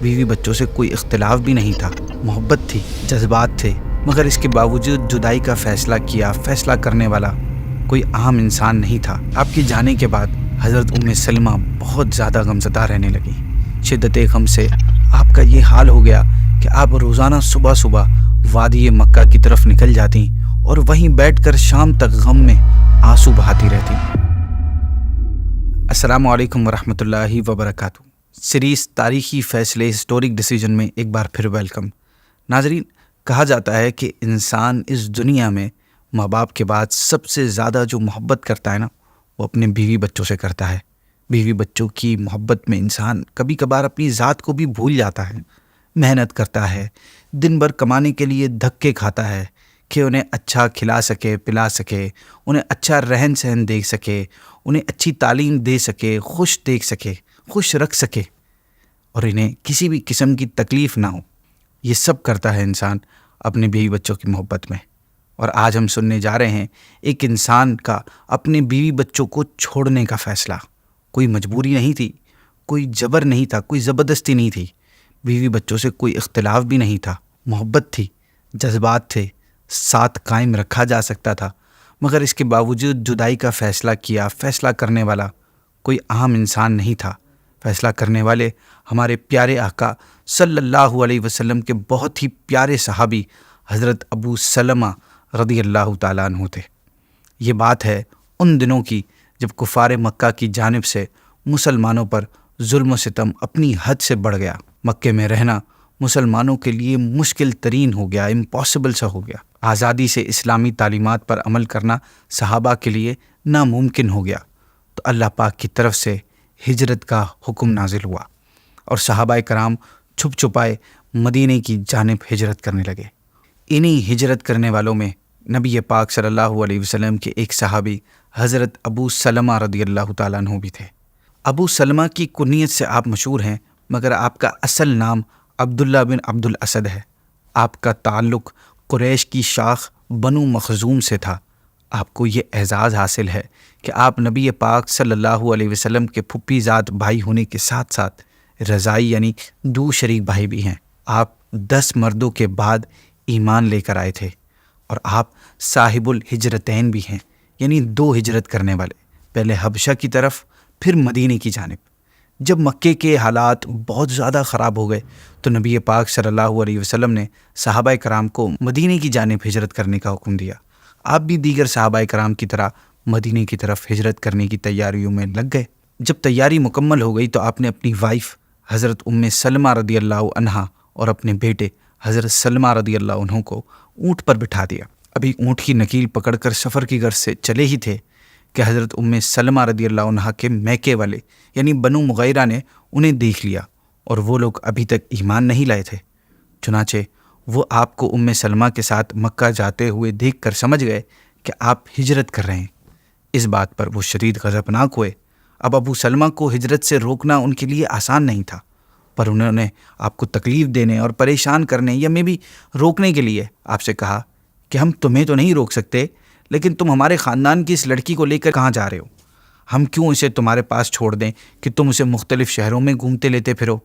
بیوی بچوں سے کوئی اختلاف بھی نہیں تھا، محبت تھی، جذبات تھے، مگر اس کے باوجود جدائی کا فیصلہ کرنے والا کوئی عام انسان نہیں تھا۔ آپ کے جانے کے بعد حضرت ام سلمہ بہت زیادہ غمزدہ رہنے لگی۔ شدت غم سے آپ کا یہ حال ہو گیا کہ آپ روزانہ صبح صبح وادی مکہ کی طرف نکل جاتی اور وہیں بیٹھ کر شام تک غم میں آنسو بہاتی رہتی۔ السلام علیکم ورحمۃ اللہ وبرکاتہ۔ سیریز تاریخی فیصلے ہسٹورک ڈیسیجن میں ایک بار پھر ویلکم۔ ناظرین، کہا جاتا ہے کہ انسان اس دنیا میں ماں باپ کے بعد سب سے زیادہ جو محبت کرتا ہے نا، وہ اپنے بیوی بچوں سے کرتا ہے۔ بیوی بچوں کی محبت میں انسان کبھی کبھار اپنی ذات کو بھی بھول جاتا ہے، محنت کرتا ہے، دن بھر کمانے کے لیے دھکے کھاتا ہے کہ انہیں اچھا کھلا سکے، پلا سکے، انہیں اچھا رہن سہن دے سکے، انہیں اچھی تعلیم دے سکے، خوش دیکھ سکے، خوش رکھ سکے اور انہیں کسی بھی قسم کی تکلیف نہ ہو۔ یہ سب کرتا ہے انسان اپنے بیوی بچوں کی محبت میں۔ اور آج ہم سننے جا رہے ہیں ایک انسان کا اپنے بیوی بچوں کو چھوڑنے کا فیصلہ۔ کوئی مجبوری نہیں تھی، کوئی جبر نہیں تھا، کوئی زبردستی نہیں تھی، بیوی بچوں سے کوئی اختلاف بھی نہیں تھا، محبت تھی، جذبات تھے، ساتھ قائم رکھا جا سکتا تھا، مگر اس کے باوجود جدائی کا فیصلہ کرنے والا کوئی عام انسان نہیں تھا۔ فیصلہ کرنے والے ہمارے پیارے آقا صلی اللہ علیہ وسلم کے بہت ہی پیارے صحابی حضرت ابو سلمہ رضی اللہ تعالیٰ عنہ تھے۔ یہ بات ہے ان دنوں کی جب کفار مکہ کی جانب سے مسلمانوں پر ظلم و ستم اپنی حد سے بڑھ گیا۔ مکے میں رہنا مسلمانوں کے لیے مشکل ترین ہو گیا، امپاسبل سا ہو گیا۔ آزادی سے اسلامی تعلیمات پر عمل کرنا صحابہ کے لیے ناممکن ہو گیا، تو اللہ پاک کی طرف سے ہجرت کا حکم نازل ہوا اور صحابہ کرام چھپ چھپائے مدینے کی جانب ہجرت کرنے لگے۔ انہی ہجرت کرنے والوں میں نبی پاک صلی اللہ علیہ وسلم کے ایک صحابی حضرت ابو سلمہ رضی اللہ تعالیٰ عنہ بھی تھے۔ ابو سلمہ کی کنیت سے آپ مشہور ہیں، مگر آپ کا اصل نام عبداللہ بن عبد الاسد ہے۔ آپ کا تعلق قریش کی شاخ بنو مخزوم سے تھا۔ آپ کو یہ اعزاز حاصل ہے کہ آپ نبی پاک صلی اللہ علیہ وسلم کے پھپھی زاد بھائی ہونے کے ساتھ ساتھ رضائی یعنی دو شریک بھائی بھی ہیں۔ آپ 10 مردوں کے بعد ایمان لے کر آئے تھے اور آپ صاحب الہجرتین بھی ہیں، یعنی 2 ہجرت کرنے والے، پہلے حبشہ کی طرف پھر مدینے کی جانب۔ جب مکے کے حالات بہت زیادہ خراب ہو گئے تو نبی پاک صلی اللہ علیہ وسلم نے صحابہ کرام کو مدینے کی جانب ہجرت کرنے کا حکم دیا۔ آپ بھی دیگر صحابہ کرام کی طرح مدینے کی طرف ہجرت کرنے کی تیاریوں میں لگ گئے۔ جب تیاری مکمل ہو گئی تو آپ نے اپنی وائف حضرت ام سلمہ رضی اللہ عنہا اور اپنے بیٹے حضرت سلمہ رضی اللہ عنہ کو اونٹ پر بٹھا دیا۔ ابھی اونٹ کی نکیل پکڑ کر سفر کی غرض سے چلے ہی تھے کہ حضرت ام سلمہ رضی اللہ عنہا کے میکے والے یعنی بنو مغیرہ نے انہیں دیکھ لیا اور وہ لوگ ابھی تک ایمان نہیں لائے تھے۔ چنانچہ وہ آپ کو ام سلمہ کے ساتھ مکہ جاتے ہوئے دیکھ کر سمجھ گئے کہ آپ ہجرت کر رہے ہیں۔ اس بات پر وہ شدید غضبناک ہوئے۔ اب ابو سلمہ کو ہجرت سے روکنا ان کے لیے آسان نہیں تھا، پر انہوں نے آپ کو تکلیف دینے اور پریشان کرنے یا میں بھی روکنے کے لیے آپ سے کہا کہ ہم تمہیں تو نہیں روک سکتے، لیکن تم ہمارے خاندان کی اس لڑکی کو لے کر کہاں جا رہے ہو؟ ہم کیوں اسے تمہارے پاس چھوڑ دیں کہ تم اسے مختلف شہروں میں گھومتے لیتے پھرو؟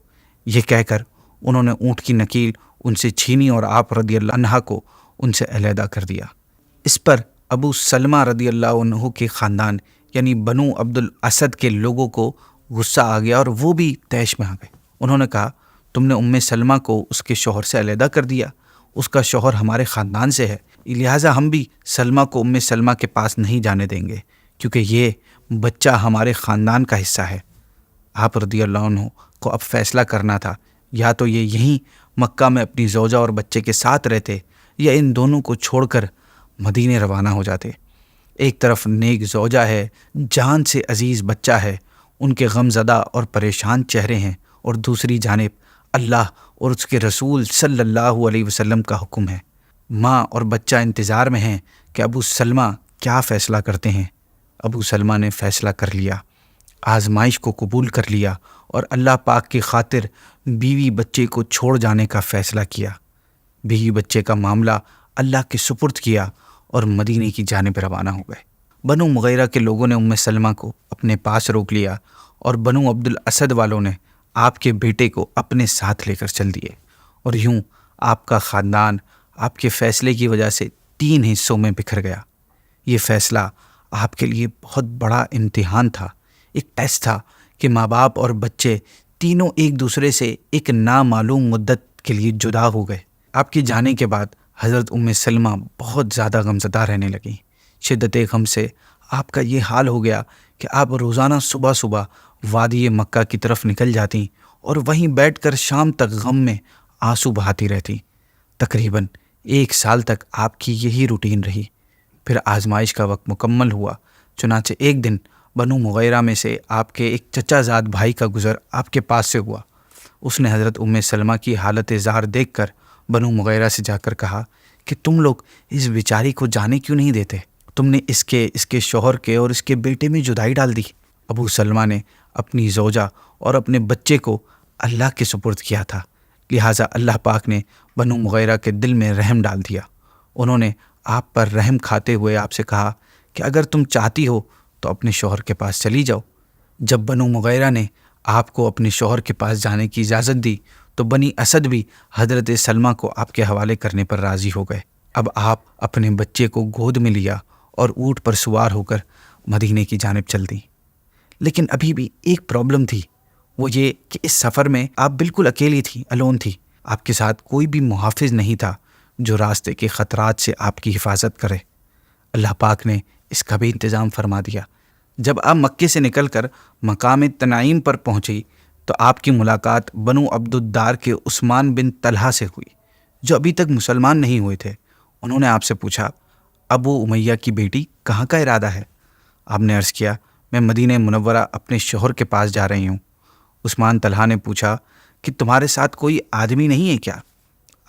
یہ کہہ کر انہوں نے اونٹ کی نکیل ان سے چھینی اور آپ رضی اللہ عنہ کو ان سے علیحدہ کر دیا۔ اس پر ابو سلمہ رضی اللہ عنہ کے خاندان یعنی بنو عبد الاسد کے لوگوں کو غصہ آ گیا اور وہ بھی طیش میں آ گئے۔ انہوں نے کہا، تم نے ام سلمہ کو اس کے شوہر سے علیحدہ کر دیا، اس کا شوہر ہمارے خاندان سے ہے، لہٰذا ہم بھی سلمہ کو ام سلمہ کے پاس نہیں جانے دیں گے، کیونکہ یہ بچہ ہمارے خاندان کا حصہ ہے۔ آپ رضی اللہ عنہ کو اب فیصلہ کرنا تھا، یا تو یہ یہیں مکہ میں اپنی زوجہ اور بچے کے ساتھ رہتے یا ان دونوں کو چھوڑ کر مدینے روانہ ہو جاتے۔ ایک طرف نیک زوجہ ہے، جان سے عزیز بچہ ہے، ان کے غم زدہ اور پریشان چہرے ہیں، اور دوسری جانب اللہ اور اس کے رسول صلی اللہ علیہ وسلم کا حکم ہے۔ ماں اور بچہ انتظار میں ہیں کہ ابو سلمہ کیا فیصلہ کرتے ہیں۔ ابو سلمہ نے فیصلہ کر لیا، آزمائش کو قبول کر لیا اور اللہ پاک کی خاطر بیوی بچے کو چھوڑ جانے کا فیصلہ کیا۔ بیوی بچے کا معاملہ اللہ کے سپرد کیا اور مدینے کی جانب روانہ ہو گئے۔ بنو مغیرہ کے لوگوں نے ام سلمہ کو اپنے پاس روک لیا اور بنو عبد الاسد والوں نے آپ کے بیٹے کو اپنے ساتھ لے کر چل دیے، اور یوں آپ کا خاندان آپ کے فیصلے کی وجہ سے 3 حصوں میں بکھر گیا۔ یہ فیصلہ آپ کے لیے بہت بڑا امتحان تھا، ایک ٹیسٹ تھا کہ ماں باپ اور بچے تینوں ایک دوسرے سے ایک نامعلوم مدت کے لیے جدا ہو گئے۔ آپ کے جانے کے بعد حضرت سلمہ بہت زیادہ غمزدہ رہنے لگیں۔ شدت غم سے آپ کا یہ حال ہو گیا کہ آپ روزانہ صبح صبح وادی مکہ کی طرف نکل جاتی اور وہیں بیٹھ کر شام تک غم میں آنسو بہاتی رہتی۔ تقریباً 1 سال تک آپ کی یہی روٹین رہی۔ پھر آزمائش کا وقت مکمل ہوا، چنانچہ ایک دن بنو مغیرہ میں سے آپ کے ایک چچا زاد بھائی کا گزر آپ کے پاس سے ہوا۔ اس نے حضرت سلمہ کی حالت زار دیکھ کر بنو مغیرہ سے جا کر کہا کہ تم لوگ اس بیچاری کو جانے کیوں نہیں دیتے؟ تم نے اس کے شوہر کے اور اس کے بیٹے میں جدائی ڈال دی۔ ابو سلمہ نے اپنی زوجہ اور اپنے بچے کو اللہ کے سپرد کیا تھا، لہٰذا اللہ پاک نے بنو مغیرہ کے دل میں رحم ڈال دیا۔ انہوں نے آپ پر رحم کھاتے ہوئے آپ سے کہا کہ اگر تم چاہتی ہو تو اپنے شوہر کے پاس چلی جاؤ۔ جب بنو مغیرہ نے آپ کو اپنے شوہر کے پاس جانے کی اجازت دی تو بنی اسد بھی حضرت سلمہ کو آپ کے حوالے کرنے پر راضی ہو گئے۔ اب آپ اپنے بچے کو گود میں لیا اور اونٹ پر سوار ہو کر مدینے کی جانب چل دیں۔ لیکن ابھی بھی ایک پرابلم تھی، وہ یہ کہ اس سفر میں آپ بالکل اکیلی تھی، الون تھی۔ آپ کے ساتھ کوئی بھی محافظ نہیں تھا جو راستے کے خطرات سے آپ کی حفاظت کرے۔ اللہ پاک نے اس کا بھی انتظام فرما دیا۔ جب آپ مکے سے نکل کر مقام تنعیم پر پہنچی تو آپ کی ملاقات بنو عبد الدار کے عثمان بن طلحہ سے ہوئی، جو ابھی تک مسلمان نہیں ہوئے تھے۔ انہوں نے آپ سے پوچھا، ابو امیہ کی بیٹی کہاں کا ارادہ ہے؟ آپ نے عرض کیا، میں مدینہ منورہ اپنے شوہر کے پاس جا رہی ہوں۔ عثمان طلحہ نے پوچھا کہ تمہارے ساتھ کوئی آدمی نہیں ہے کیا؟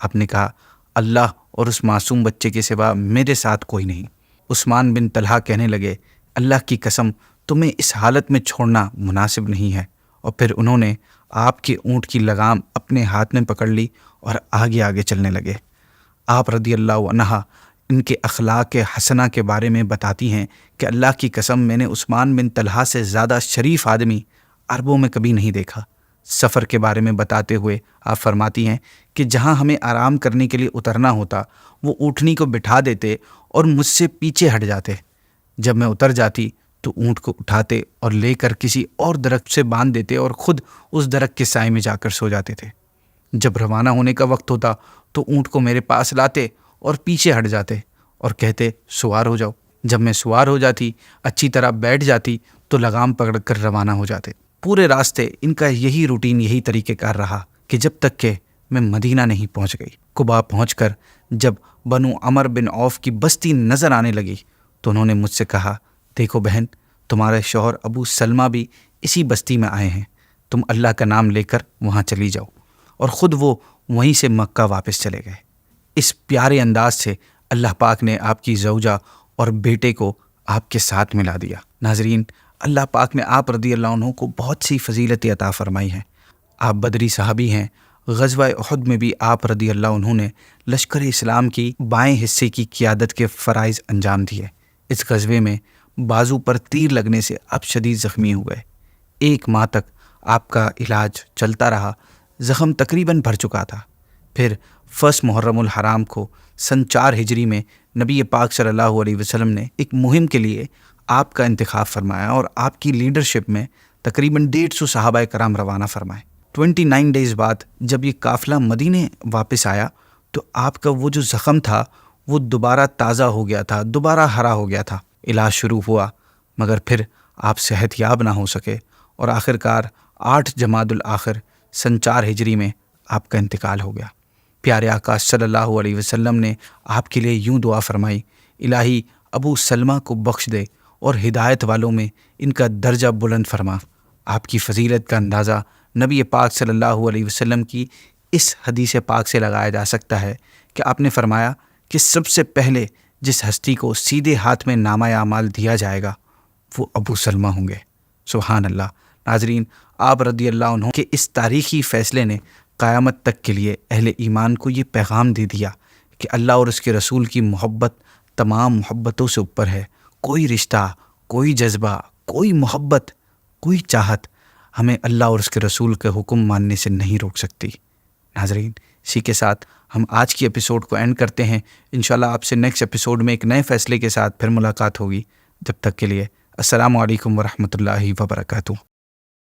آپ نے کہا، اللہ اور اس معصوم بچے کے سوا میرے ساتھ کوئی نہیں۔ عثمان بن طلحہ کہنے لگے، اللہ کی قسم تمہیں اس حالت میں چھوڑنا مناسب نہیں ہے۔ اور پھر انہوں نے آپ کے اونٹ کی لگام اپنے ہاتھ میں پکڑ لی اور آگے آگے چلنے لگے۔ آپ رضی اللہ عنہا ان کے اخلاق حسنہ کے بارے میں بتاتی ہیں کہ اللہ کی قسم میں نے عثمان بن طلحہ سے زیادہ شریف آدمی عربوں میں کبھی نہیں دیکھا۔ سفر کے بارے میں بتاتے ہوئے آپ فرماتی ہیں کہ جہاں ہمیں آرام کرنے کے لیے اترنا ہوتا وہ اونٹنی کو بٹھا دیتے اور مجھ سے پیچھے ہٹ جاتے۔ جب میں اتر جاتی تو اونٹ کو اٹھاتے اور لے کر کسی اور درخت سے باندھ دیتے اور خود اس درخت کے سائے میں جا کر سو جاتے تھے۔ جب روانہ ہونے کا وقت ہوتا تو اونٹ کو میرے پاس لاتے اور پیچھے ہٹ جاتے اور کہتے سوار ہو جاؤ۔ جب میں سوار ہو جاتی، اچھی طرح بیٹھ جاتی تو لگام پکڑ کر روانہ ہو جاتے۔ پورے راستے ان کا یہی روٹین، یہی طریقہ کار رہا کہ جب تک کہ میں مدینہ نہیں پہنچ گئی۔ قباء پہنچ کر جب بنو عمر بن عوف کی بستی نظر آنے لگی تو انہوں نے مجھ سے کہا، دیکھو بہن، تمہارے شوہر ابو سلمہ بھی اسی بستی میں آئے ہیں، تم اللہ کا نام لے کر وہاں چلی جاؤ۔ اور خود وہ وہیں سے مکہ واپس چلے گئے۔ اس پیارے انداز سے اللہ پاک نے آپ کی زوجہ اور بیٹے کو آپ کے ساتھ ملا دیا۔ ناظرین، اللہ پاک نے آپ رضی اللہ عنہ کو بہت سی فضیلت عطا فرمائی ہیں۔ آپ بدری صحابی ہیں۔ غزوہ احد میں بھی آپ رضی اللہ عنہ نے لشکر اسلام کی بائیں حصے کی قیادت کے فرائض انجام دیے۔ اس غزوے میں بازو پر تیر لگنے سے آپ شدید زخمی ہوئے۔ 1 ماہ تک آپ کا علاج چلتا رہا، زخم تقریباً بھر چکا تھا۔ پھر 1 محرم الحرام کو سن 4 ہجری میں نبی پاک صلی اللہ علیہ وسلم نے ایک مہم کے لیے آپ کا انتخاب فرمایا اور آپ کی لیڈرشپ میں تقریباً 150 صحابہ کرام روانہ فرمائے۔ 29 ڈیز بعد جب یہ قافلہ مدینے واپس آیا تو آپ کا وہ جو زخم تھا وہ دوبارہ تازہ ہو گیا تھا، دوبارہ ہرا ہو گیا تھا۔ علاج شروع ہوا مگر پھر آپ صحت یاب نہ ہو سکے اور آخرکار 8 جمادی الآخر سن 4 ہجری میں آپ کا انتقال ہو گیا۔ پیارے آقا صلی اللہ علیہ وسلم نے آپ کے لیے یوں دعا فرمائی، الہی ابو سلمہ کو بخش دے اور ہدایت والوں میں ان کا درجہ بلند فرما۔ آپ کی فضیلت کا اندازہ نبی پاک صلی اللہ علیہ وسلم کی اس حدیث پاک سے لگایا جا سکتا ہے کہ آپ نے فرمایا کہ سب سے پہلے جس ہستی کو سیدھے ہاتھ میں نامہ اعمال دیا جائے گا وہ ابو سلمہ ہوں گے۔ سبحان اللہ۔ ناظرین، آپ رضی اللہ عنہ کے اس تاریخی فیصلے نے قیامت تک کے لیے اہل ایمان کو یہ پیغام دے دیا کہ اللہ اور اس کے رسول کی محبت تمام محبتوں سے اوپر ہے۔ کوئی رشتہ، کوئی جذبہ، کوئی محبت، کوئی چاہت ہمیں اللہ اور اس کے رسول کے حکم ماننے سے نہیں روک سکتی۔ ناظرین، اسی کے ساتھ ہم آج کی ایپیسوڈ کو اینڈ کرتے ہیں۔ انشاءاللہ آپ سے نیکسٹ ایپیسوڈ میں ایک نئے فیصلے کے ساتھ پھر ملاقات ہوگی۔ جب تک کے لیے السلام علیکم ورحمۃ اللہ وبرکاتہ۔